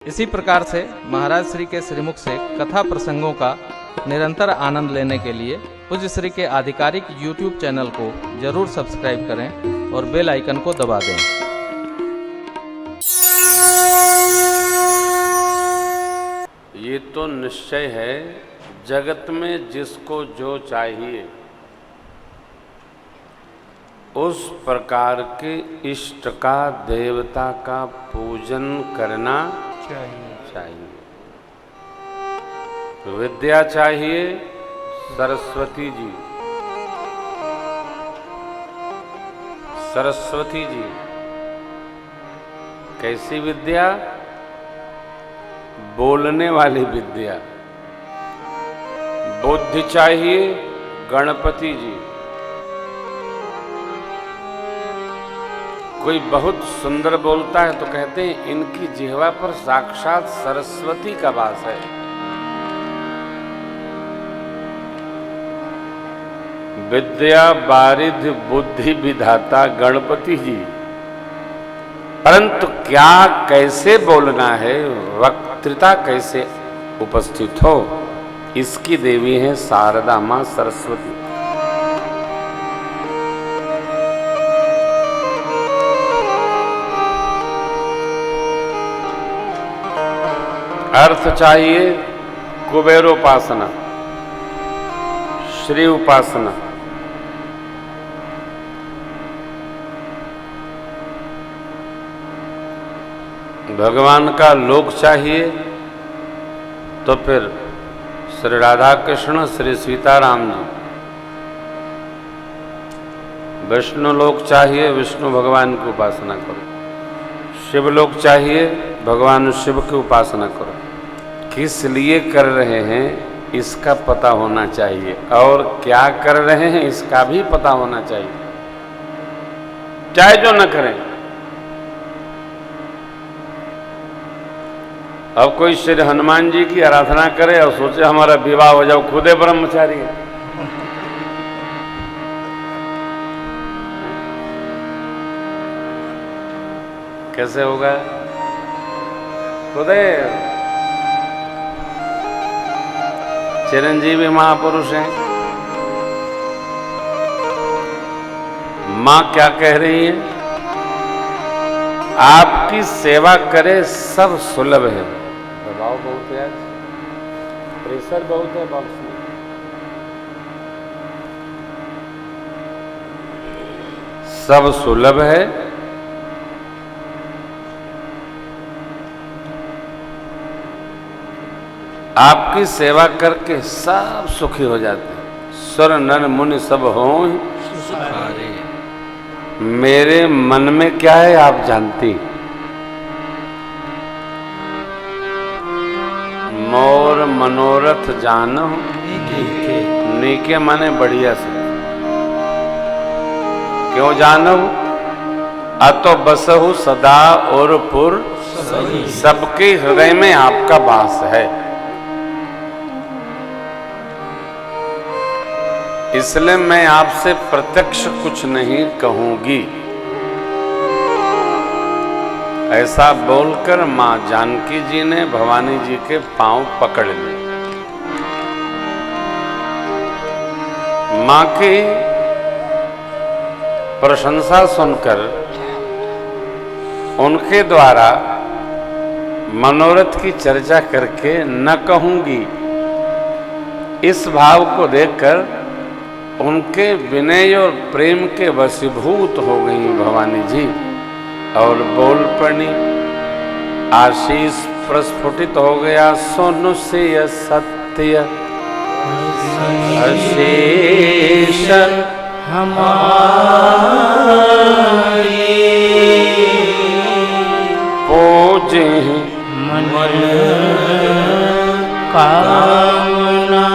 इसी प्रकार से महाराज श्री के श्रीमुख से कथा प्रसंगों का निरंतर आनंद लेने के लिए पूज्य श्री के आधिकारिक YouTube चैनल को जरूर सब्सक्राइब करें और बेल आइकन को दबा दें। ये तो निश्चय है, जगत में जिसको जो चाहिए उस प्रकार के इष्ट का, देवता का पूजन करना चाहिए। विद्या चाहिए, सरस्वती जी। सरस्वती जी कैसी विद्या? बोलने वाली विद्या। बुद्धि चाहिए, गणपति जी। कोई बहुत सुंदर बोलता है तो कहते हैं इनकी जिह्वा पर साक्षात सरस्वती का वास है। विद्या बारिध बुद्धि विधाता गणपति जी। परंतु क्या, कैसे बोलना है, वक्तृता कैसे उपस्थित हो, इसकी देवी है शारदा मां सरस्वती। अर्थ चाहिए, कुबेरोपासना, श्री उपासना। भगवान का लोक चाहिए तो फिर श्री राधा कृष्ण, श्री सीताराम जी। विष्णु लोक चाहिए, विष्णु भगवान की उपासना करो। शिवलोक चाहिए, भगवान शिव की उपासना करो। किस लिए कर रहे हैं इसका पता होना चाहिए, और क्या कर रहे हैं इसका भी पता होना चाहिए, चाहे जो न करें। अब कोई श्री हनुमान जी की आराधना करे और सोचे हमारा विवाह हो जाओ, खुदे ब्रह्मचारी है। कैसे होगा? खुदे चिरंजीवी महापुरुष हैं। मां क्या कह रही है? आपकी सेवा करे सब सुलभ है। दबाव बहुत है, प्रेशर बहुत है बॉक्स में। सब सुलभ है, आपकी सेवा करके सब सुखी हो जाते हैं। सुर नर मुनि सब हों सुखारे। मेरे मन में क्या है आप जानती। मोर मनोरथ जानो नीके माने बढ़िया से। क्यों जानो? अतो बसहु सदा और पुर, सबके हृदय में आपका वास है। इसलिए मैं आपसे प्रत्यक्ष कुछ नहीं कहूंगी। ऐसा बोलकर मां जानकी जी ने भवानी जी के पांव पकड़ लिए। मां की प्रशंसा सुनकर उनके द्वारा मनोरथ की चर्चा करके न कहूंगी, इस भाव को देखकर उनके विनय और प्रेम के वशीभूत हो गई भवानी जी और बोल पड़ी। आशीष प्रस्फुटित हो गया, सोनु से सत्य अशेष हमारी पूजे मन कामना।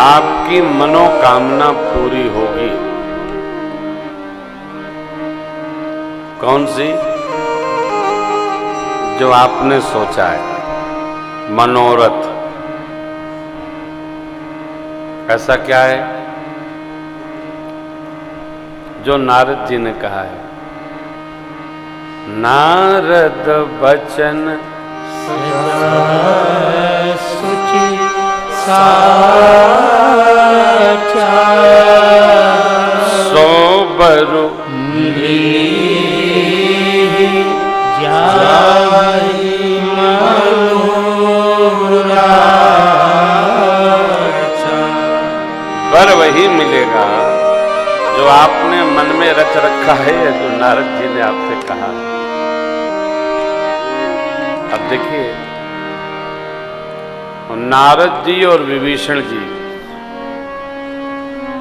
आपकी मनोकामना पूरी होगी। कौन सी? जो आपने सोचा है, मनोरथ। ऐसा क्या है? जो नारद जी ने कहा है। नारद बचन सुचि साचा सो बरु जाहि मनोराचा। वर वही मिलेगा जो आपने मन में रच रखा है, जो नारद जी ने आपसे कहा है। अब देखिए, नारद जी और विभीषण जी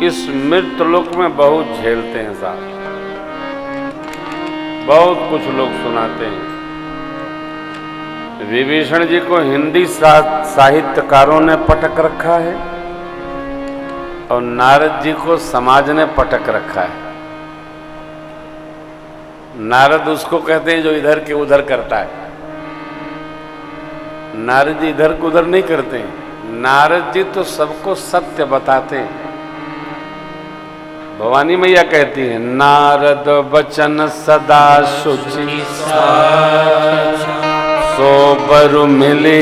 इस मृत्यलोक में बहुत झेलते हैं साहब, बहुत कुछ लोग सुनाते हैं। विभीषण जी को हिंदी साहित्यकारों ने पटक रखा है और नारद जी को समाज ने पटक रखा है। नारद उसको कहते हैं जो इधर के उधर करता है। नारद जी इधर को उधर नहीं करते हैं, नारद जी तो सबको सत्य बताते हैं। भवानी मैया कहती है, नारद बचन सदा शुचि सो बरु मिले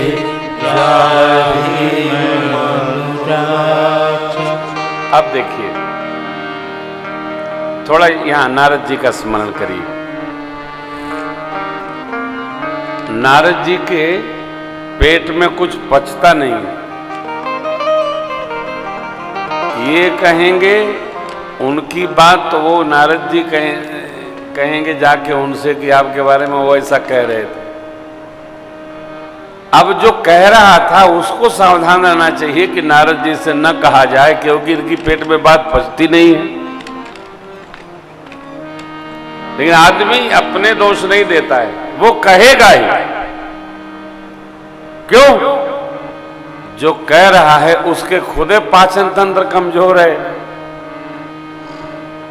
जाहि मनोराचा। अब देखिए, थोड़ा यहां नारद जी का स्मरण करिए। नारद जी के पेट में कुछ पचता नहीं है। ये कहेंगे उनकी बात तो वो नारद जी कहेंगे जाके उनसे कि आपके बारे में वो ऐसा कह रहे थे। अब जो कह रहा था उसको सावधान रहना चाहिए कि नारद जी से न कहा जाए, क्योंकि इनकी पेट में बात पचती नहीं है। लेकिन आदमी अपने दोष नहीं देता है, वो कहेगा ही। क्यों? जो कह रहा है उसके खुदे पाचन तंत्र कमजोर है,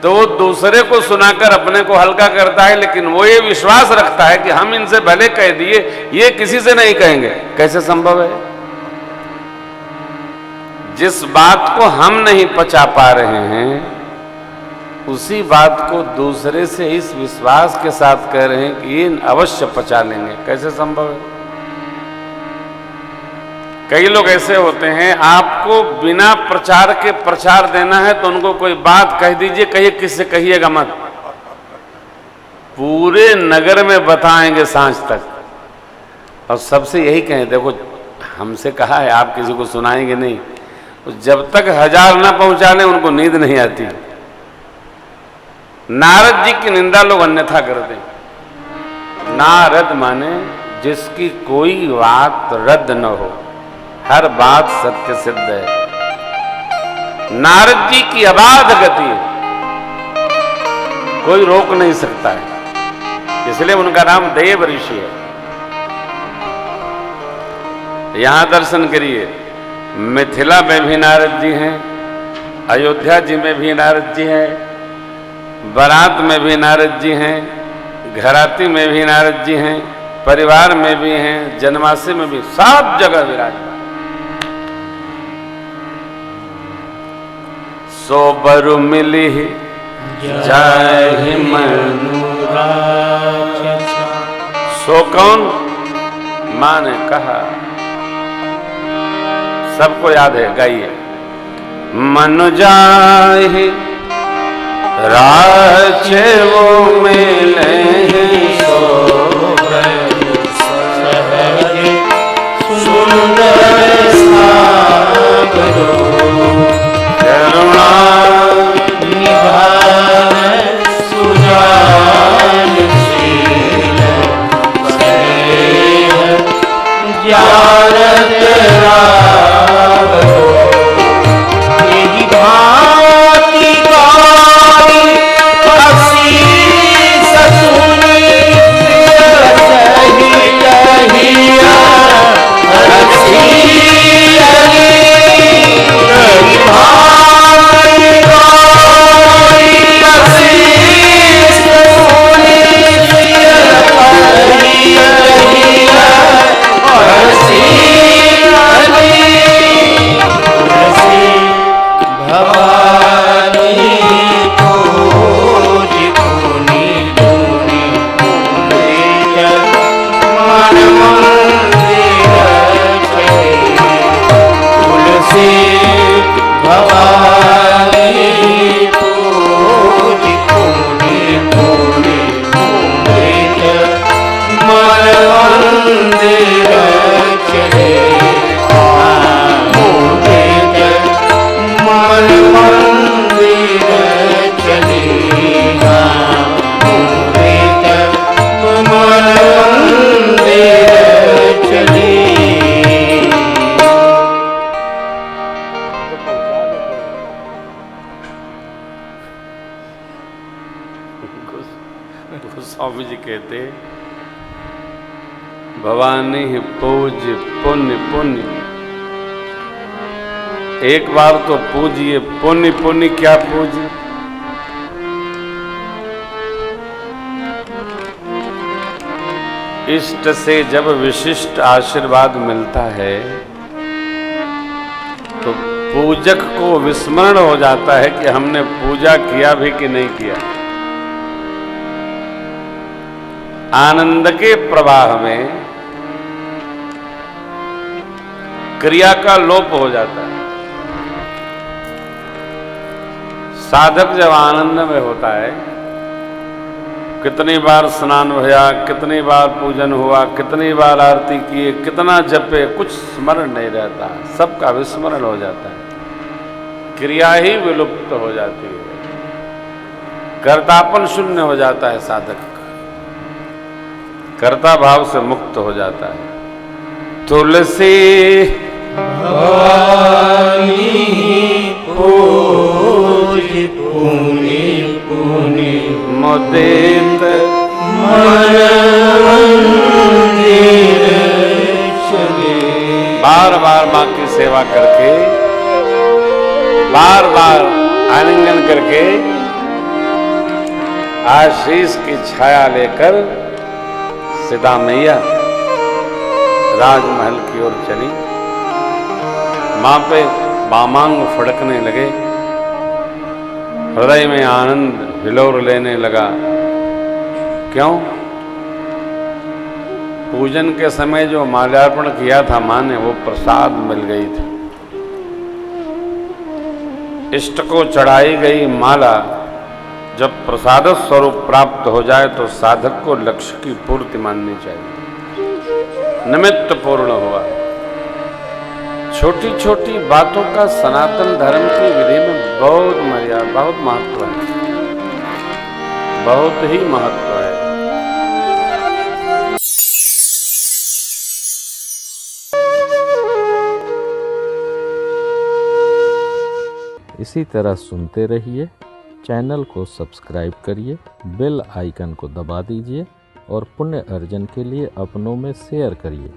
तो वो दूसरे को सुनाकर अपने को हल्का करता है, लेकिन वो ये विश्वास रखता है कि हम इनसे भले कह दिए, ये किसी से नहीं कहेंगे। कैसे संभव है? जिस बात को हम नहीं पचा पा रहे हैं, उसी बात को दूसरे से इस विश्वास के साथ कह रहे हैं कि ये अवश्य पचा लेंगे। कैसे संभव है? कई लोग ऐसे होते हैं, आपको बिना प्रचार के प्रचार देना है तो उनको कोई बात कह दीजिए, कहिए किससे कहिएगा मत, पूरे नगर में बताएंगे सांझ तक। और सबसे यही कहें, देखो हमसे कहा है, आप किसी को सुनाएंगे नहीं। जब तक 1000 ना पहुंचा लें उनको नींद नहीं आती। नारद जी की निंदा लोग अन्यथा करते हैं। नारद माने जिसकी कोई बात रद्द न हो, हर बात सत्य सिद्ध है। नारद जी की अबाध गति कोई रोक नहीं सकता है, इसलिए उनका नाम देव ऋषि है। यहां दर्शन करिए, मिथिला में भी नारद जी हैं, अयोध्या जी में भी नारद जी हैं, बारात में भी नारद जी हैं, घराती में भी नारद जी हैं, परिवार में भी हैं, जन्माष्टमी में भी, सब जगह विराजमान। सो बरु मिली जाहि मनोराचा। सो कौन? मां ने कहा, सबको याद है, गाइए। मनु जाहि राचे वो मिले सो सहज सुंदर सागरो करुणा निधान सुजानशील स्नेह जानत राघवो। यही भांति गाई असीम तो स्वामी जी कहते भवानी ही पूज्य पुण्य पुण्य, एक बार तो पूजिए पुण्य पुण्य क्या पूजिए। इष्ट से जब विशिष्ट आशीर्वाद मिलता है तो पूजक को विस्मरण हो जाता है कि हमने पूजा किया भी कि नहीं किया। आनंद के प्रवाह में क्रिया का लोप हो जाता है। साधक जब आनंद में होता है, कितनी बार स्नान भया, कितनी बार पूजन हुआ, कितनी बार आरती किए, कितना जपे, कुछ स्मरण नहीं रहता, सबका विस्मरण हो जाता है, क्रिया ही विलुप्त हो जाती है, कर्तापन शून्य हो जाता है, साधक कर्ता भाव से मुक्त हो जाता है। तुलसी भवानी पूज पुनि पुनि मुदित मन मंदिर चले। बार बार माँ की सेवा करके, बार बार आलिंगन करके, आशीष की छाया लेकर सीता मैया राजमहल की ओर चली। मां पे बामांग फड़कने लगे, हृदय में आनंद हिलोर लेने लगा। क्यों? पूजन के समय जो माल्यार्पण किया था मां ने, वो प्रसाद मिल गई थी। इष्ट को चढ़ाई गई माला जब प्रसाद स्वरूप प्राप्त हो जाए तो साधक को लक्ष्य की पूर्ति माननी चाहिए, निमित्त पूर्ण हुआ। छोटी छोटी बातों का सनातन धर्म की विधि में बहुत मर्यादा, बहुत महत्व है, बहुत ही महत्व है। इसी तरह सुनते रहिए, चैनल को सब्सक्राइब करिए, बेल आइकन को दबा दीजिए और पुण्य अर्जन के लिए अपनों में शेयर करिए।